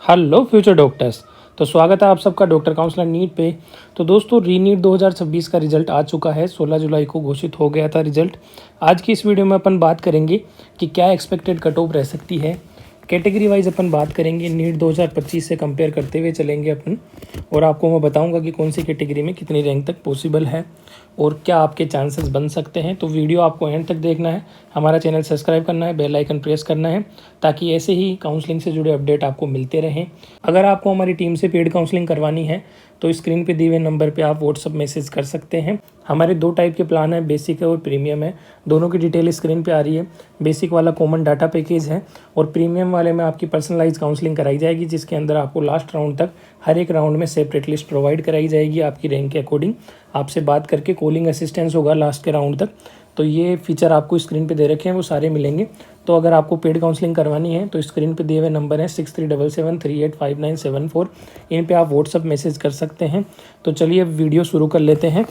Hello future doctors. तो स्वागत है आप सबका डॉक्टर काउंसलर नीट पे। तो दोस्तों रीनीट 2026 का रिजल्ट आ चुका है। 16 जुलाई को घोषित हो गया था रिजल्ट। आज की इस वीडियो में अपन बात करेंगे कि क्या एक्सपेक्टेड कट ऑफ रह सकती है। कैटेगरी वाइज अपन बात करेंगे, नीट 2025 से कंपेयर करते हुए चलेंगे अपन, और आपको मैं बताऊंगा कि कौन सी कैटेगरी में कितनी रैंक तक पॉसिबल है और क्या आपके चांसेस बन सकते हैं। तो वीडियो आपको एंड तक देखना है, हमारा चैनल सब्सक्राइब करना है, बेल आइकन प्रेस करना है ताकि ऐसे ही काउंसलिंग से जुड़े अपडेट आपको मिलते रहें। अगर आपको हमारी टीम से पेड काउंसलिंग करवानी है तो स्क्रीन पे दिए हुए नंबर पे आप व्हाट्सअप मैसेज कर सकते हैं। हमारे दो टाइप के प्लान है, बेसिक है और प्रीमियम है। दोनों की डिटेल स्क्रीन पे आ रही है। बेसिक वाला कॉमन डाटा पैकेज है और प्रीमियम वाले में आपकी पर्सनलाइज काउंसलिंग कराई जाएगी, जिसके अंदर आपको लास्ट राउंड तक हर एक राउंड में सेपरेट लिस्ट प्रोवाइड कराई जाएगी आपकी रैंक के अकॉर्डिंग। आपसे बात करके कॉलिंग असिस्टेंस होगा लास्ट के राउंड तक। तो ये फीचर आपको स्क्रीन पे दे रखे हैं, वो सारे मिलेंगे। तो अगर आपको पेड काउंसलिंग करवानी है तो स्क्रीन पे दिए हुए नंबर हैं 6377385974। इन पे आप व्हाट्सअप मैसेज कर सकते हैं। तो चलिए वीडियो शुरू कर लेते हैं।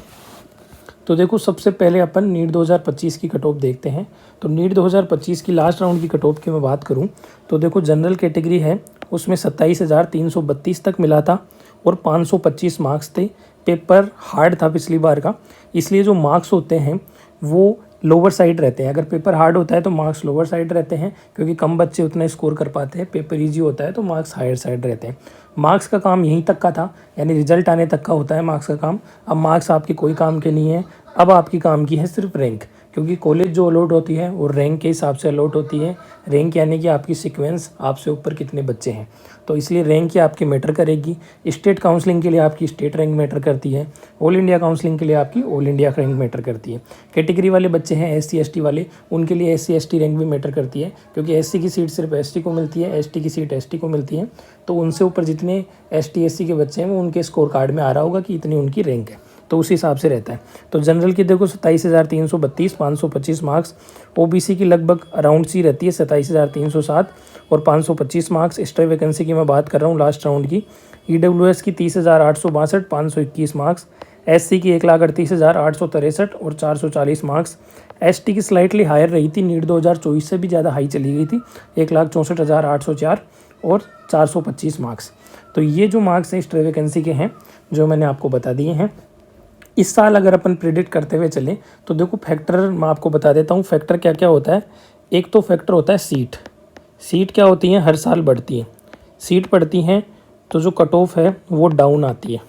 तो देखो, सबसे पहले अपन नीट 2025 की कट ऑफ देखते हैं। तो नीट 2025 की लास्ट राउंड की कट ऑफ की मैं बात करूं तो देखो, जनरल कैटेगरी है उसमें 27,332 तक मिला था और 525 मार्क्स थे। पेपर हार्ड था पिछली बार का, इसलिए जो मार्क्स होते हैं वो लोअर साइड रहते हैं। अगर पेपर हार्ड होता है तो मार्क्स लोअर साइड रहते हैं, क्योंकि कम बच्चे उतना स्कोर कर पाते हैं। पेपर इजी होता है तो मार्क्स हायर साइड रहते हैं। मार्क्स का काम यहीं तक का था, यानी रिजल्ट आने तक का होता है मार्क्स का काम। अब मार्क्स आपके कोई काम के नहीं है, अब आपकी काम की है सिर्फ रैंक, क्योंकि कॉलेज जो अलॉट होती है वो रैंक के हिसाब से अलॉट होती है। रैंक यानी कि आपकी सीक्वेंस, आपसे ऊपर कितने बच्चे हैं, तो इसलिए रैंक ही आपकी मैटर करेगी। स्टेट काउंसलिंग के लिए आपकी स्टेट रैंक मैटर करती है, ऑल इंडिया काउंसलिंग के लिए आपकी ऑल इंडिया रैंक मैटर करती है। कैटेगरी वाले बच्चे हैं SC ST वाले, उनके लिए SC ST रैंक भी मैटर करती है, क्योंकि SC की सीट सिर्फ ST को मिलती है, ST की सीट ST को मिलती है। तो उनसे ऊपर जितने ST SC के बच्चे हैं वो उनके स्कोर कार्ड में आ रहा होगा कि इतनी उनकी रैंक है, तो उस हिसाब से रहता है। तो जनरल की देखो 27,332, 525 मार्क्स। OBC की लगभग अराउंड सी रहती है 27,307 और 525 मार्क्स। एक्स्ट्रा वैकेंसी की मैं बात कर रहा हूँ लास्ट राउंड की। EWS की 30,862, 521 मार्क्स। SC की 1,38,863 और 440 मार्क्स। ST की स्लाइटली हायर रही थी, नीट 2024 से भी ज़्यादा हाई चली गई थी, 1,64,804 और 425 मार्क्स। तो ये जो मार्क्स हैं एक्स्ट्रा वैकेंसी के हैं, जो मैंने आपको बता दिए हैं। इस साल अगर अपन प्रिडिक्ट करते हुए चलें तो देखो, फैक्टर मैं आपको बता देता हूँ फैक्टर क्या क्या होता है। एक तो फैक्टर होता है सीट क्या होती हैं, हर साल बढ़ती है। सीट बढ़ती हैं तो जो कट ऑफ है वो डाउन आती है।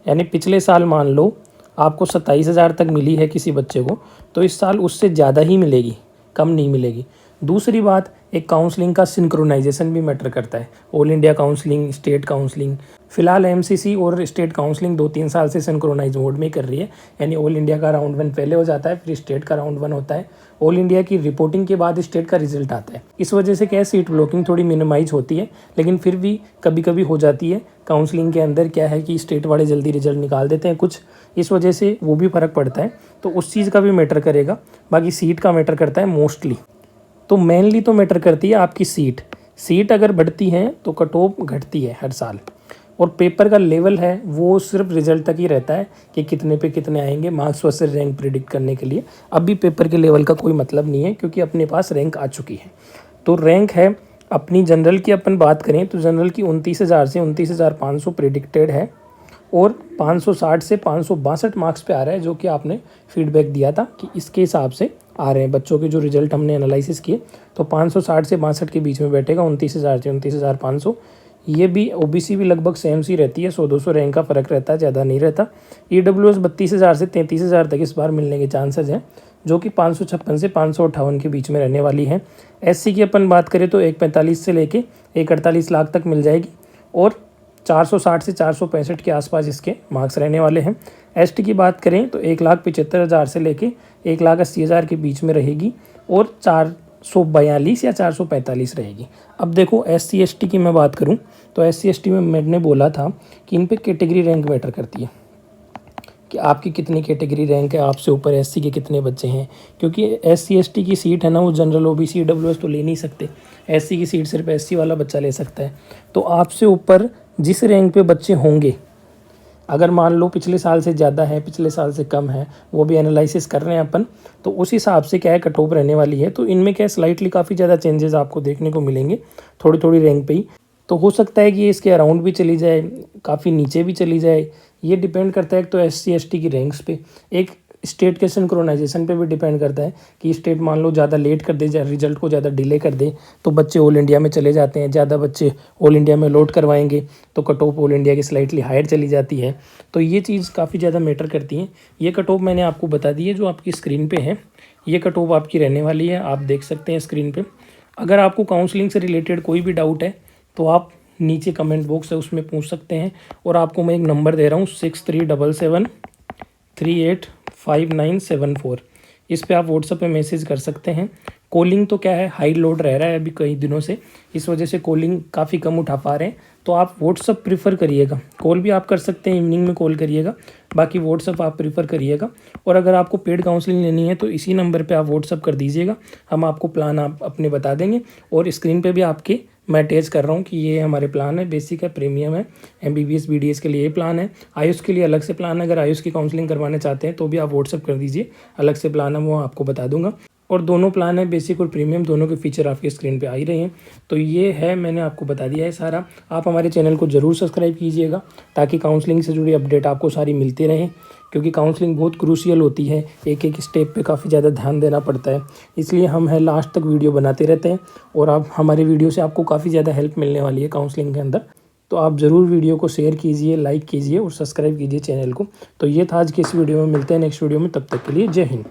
यानी पिछले साल मान लो आपको 27,000 तक मिली है किसी बच्चे को, तो इस साल उससे ज़्यादा ही मिलेगी, कम नहीं मिलेगी। दूसरी बात, एक काउंसलिंग का सिंक्रोनाइजेशन भी मैटर करता है। All India counselling, state counselling, फिलहाल MCC और स्टेट काउंसलिंग 2-3 साल से सिंक्रोनाइज मोड में कर रही है। यानी ऑल इंडिया का राउंड 1 पहले हो जाता है, फिर स्टेट का राउंड 1 होता है। ऑल इंडिया की रिपोर्टिंग के बाद स्टेट का रिजल्ट आता है। इस वजह से क्या है, सीट ब्लॉकिंग थोड़ी मिनिमाइज होती है, लेकिन फिर भी कभी कभी हो जाती है। काउंसलिंग के अंदर क्या है कि स्टेट वाले जल्दी रिजल्ट निकाल देते हैं कुछ, इस वजह से वो भी फ़र्क पड़ता है। तो उस चीज़ का भी मैटर करेगा। बाकी सीट का मैटर करता है मोस्टली। तो मेनली तो मैटर करती है आपकी सीट अगर बढ़ती है तो कट ऑफ घटती है हर साल। और पेपर का लेवल है वो सिर्फ रिजल्ट तक ही रहता है कि कितने पे कितने आएंगे, मार्क्स वर्सेस रैंक प्रिडिक्ट करने के लिए। अभी पेपर के लेवल का कोई मतलब नहीं है, क्योंकि अपने पास रैंक आ चुकी है। तो रैंक है अपनी, जनरल की अपन बात करें तो जनरल की 29,000 से 29,500 प्रिडिक्टेड है और 560 से 562 मार्क्स पे आ रहा है, जो कि आपने फीडबैक दिया था कि इसके हिसाब से आ रहे हैं बच्चों के जो रिजल्ट हमने एनालिसिस किए। तो 560 से 62 के बीच में बैठेगा, 29,000 से 29,500। ये भी OBC भी लगभग सेम सी रहती है, 100-200 रैंक का फ़र्क रहता है, ज़्यादा नहीं रहता। EWS 32,000 से 33,000 तक इस बार मिलने के चांसेस हैं, जो कि 556 से 558 के बीच में रहने वाली है। SC की अपन बात करें तो 145 से लेके 148 लाख तक मिल जाएगी और 460 से 465 के आसपास इसके मार्क्स रहने वाले हैं। ST की बात करें तो 1,75,000 से लेके 1,80,000 के बीच में रहेगी और 442 या 445 रहेगी। अब देखो, SC ST की मैं बात करूं तो SC ST में मैंने बोला था कि इन पे कैटेगरी रैंक मैटर करती है, कि आपकी कितनी कैटेगरी रैंक है, आपसे ऊपर SC के कितने बच्चे हैं। क्योंकि SC ST की सीट है ना, वो जनरल OBC EWS तो ले नहीं सकते। SC की सीट सिर्फ SC वाला बच्चा ले सकता है। तो आपसे ऊपर जिस रैंक पे बच्चे होंगे, अगर मान लो पिछले साल से ज़्यादा है, पिछले साल से कम है, वो भी एनालिसिस कर रहे हैं अपन, तो उस हिसाब से क्या है कट ऑफ रहने वाली है। तो इनमें क्या है, स्लाइटली काफ़ी ज़्यादा चेंजेस आपको देखने को मिलेंगे थोड़ी थोड़ी रैंक पे ही। तो हो सकता है कि ये इसके अराउंड भी चली जाए, काफ़ी नीचे भी चली जाए। ये डिपेंड करता है एक तो SC/ST की रैंक्स पे, एक स्टेट के सिंक्रोनाइजेशन पे भी डिपेंड करता है कि स्टेट मान लो ज़्यादा लेट कर दे, रिजल्ट को ज़्यादा डिले कर दे तो बच्चे ऑल इंडिया में चले जाते हैं, ज़्यादा बच्चे ऑल इंडिया में लोड करवाएंगे तो कट ऑफ ऑल इंडिया की स्लाइटली हायर चली जाती है। तो ये चीज़ काफ़ी ज़्यादा मैटर करती है। ये कट ऑफ मैंने आपको बता दी है जो आपकी स्क्रीन पे है, ये कट ऑफ आपकी रहने वाली है, आप देख सकते हैं स्क्रीन पे। अगर आपको काउंसलिंग से रिलेटेड कोई भी डाउट है तो आप नीचे कमेंट बॉक्स है उसमें पूछ सकते हैं, और आपको मैं एक नंबर दे रहा हूँ 6377385974, इस पे आप व्हाट्सएप पे मैसेज कर सकते हैं। कॉलिंग तो क्या है, हाई लोड रह रहा है अभी कई दिनों से, इस वजह से कॉलिंग काफ़ी कम उठा पा रहे हैं, तो आप व्हाट्सअप प्रीफर करिएगा। कॉल भी आप कर सकते हैं, इवनिंग में कॉल करिएगा, बाकी व्हाट्सअप आप प्रीफर करिएगा। और अगर आपको पेड काउंसलिंग लेनी है तो इसी नंबर पे आप व्हाट्सअप कर दीजिएगा, हम आपको प्लान आप अपने बता देंगे। और स्क्रीन पे भी आपके मैं अटैच कर रहा हूँ कि ये हमारे प्लान है, बेसिक है, प्रीमियम है, MBBS BDS के लिए ये प्लान है, आयुष के लिए अलग से प्लान है। अगर आयुष की काउंसलिंग करवाना चाहते हैं तो भी आप व्हाट्सअप कर दीजिए, अलग से प्लान है वो आपको बता दूंगा। और दोनों प्लान है, बेसिक और प्रीमियम, दोनों के फीचर आपकी स्क्रीन पे आ ही रहे हैं। तो ये है, मैंने आपको बता दिया है सारा। आप हमारे चैनल को ज़रूर सब्सक्राइब कीजिएगा ताकि काउंसलिंग से जुड़ी अपडेट आपको सारी मिलती रहें, क्योंकि काउंसलिंग बहुत क्रूशियल होती है, एक एक स्टेप पे काफ़ी ज़्यादा ध्यान देना पड़ता है। इसलिए हम है लास्ट तक वीडियो बनाते रहते हैं, और आप हमारे वीडियो से आपको काफ़ी ज़्यादा हेल्प मिलने वाली है काउंसलिंग के अंदर। तो आप ज़रूर वीडियो को शेयर कीजिए, लाइक कीजिए और सब्सक्राइब कीजिए चैनल को। तो ये था आज की इस वीडियो में, मिलते हैं नेक्स्ट वीडियो में, तब तक के लिए जय हिंद।